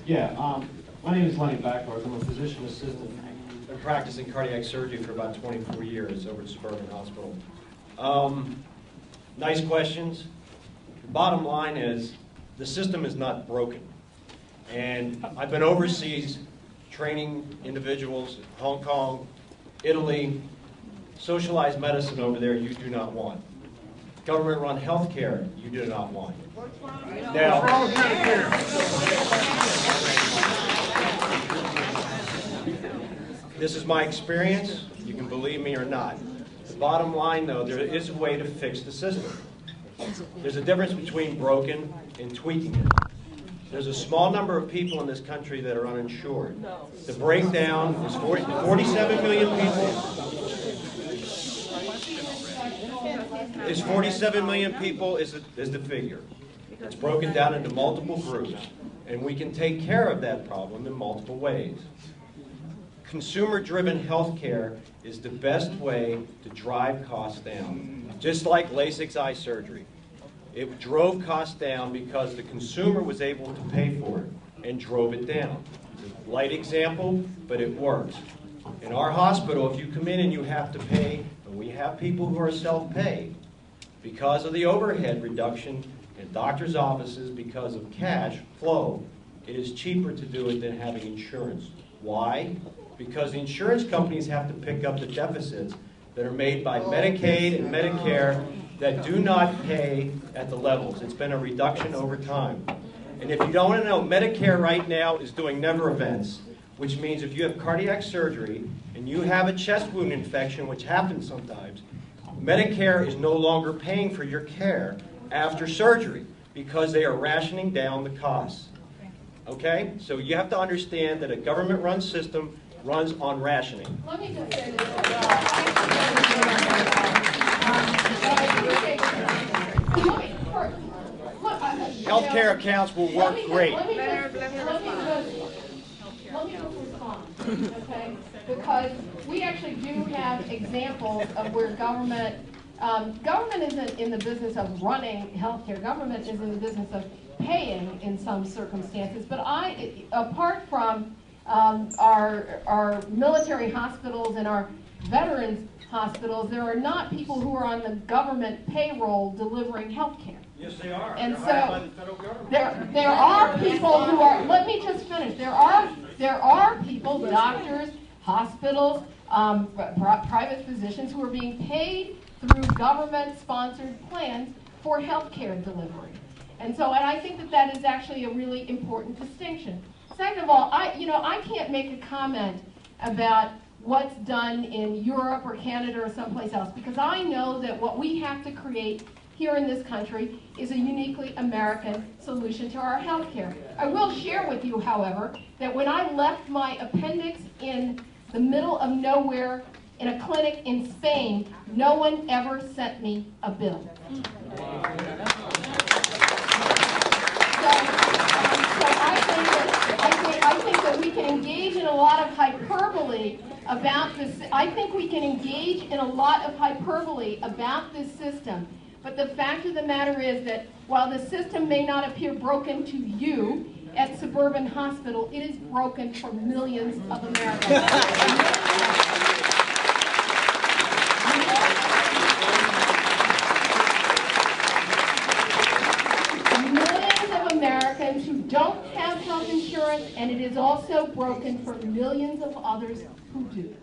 Yeah, my name is Lenny Backhorse. I'm a physician assistant. Been practicing cardiac surgery for about 24 years over at Suburban Hospital. Nice questions. The bottom line is the system is not broken. And I've been overseas training individuals in Hong Kong, Italy. Socialized medicine over there you do not want. Government-run health care you do not want. Now, this is my experience. You can believe me or not. The bottom line, though, there is a way to fix the system. There's a difference between broken and tweaking it. There's a small number of people in this country that are uninsured. The breakdown is 47 million people. 47 million people is the figure. It's broken down into multiple groups, and we can take care of that problem in multiple ways. Consumer-driven healthcare is the best way to drive costs down. Just like LASIK eye surgery. It drove costs down because the consumer was able to pay for it and drove it down. It's a light example, but it works. In our hospital, if you come in and you have to pay, and we have people who are self-pay, because of the overhead reduction in doctors' offices because of cash flow, it is cheaper to do it than having insurance. Why? Because the insurance companies have to pick up the deficits that are made by Medicaid and Medicare that do not pay at the levels. It's been a reduction over time. And if you don't want to know, Medicare right now is doing never events, which means if you have cardiac surgery and you have a chest wound infection, which happens sometimes, Medicare is no longer paying for your care after surgery because they are rationing down the costs. Okay? So you have to understand that a government-run system runs on rationing. Let me just say this Healthcare accounts will work great. Let me just respond, okay? Because we actually do have examples of where government isn't in the business of running healthcare. Government is in the business of paying in some circumstances. But apart from our military hospitals and our veterans hospitals, there are not people who are on the government payroll delivering health care. Yes, they are. And they're so hired by the federal government. there are people who are, let me just finish, there are people, doctors, hospitals, private physicians who are being paid through government-sponsored plans for health care delivery. And I think that is actually a really important distinction. Second of all, I can't make a comment about what's done in Europe or Canada or someplace else, because I know that what we have to create here in this country is a uniquely American solution to our health care. I will share with you, however, that when I left my appendix in the middle of nowhere in a clinic in Spain, no one ever sent me a bill. I think that we can engage in a lot of hyperbole about this. I think we can engage in a lot of hyperbole about this system. But the fact of the matter is that while the system may not appear broken to you at Suburban Hospital, it is broken for millions of Americans. Americans who don't have health insurance, and it is also broken for millions of others who do.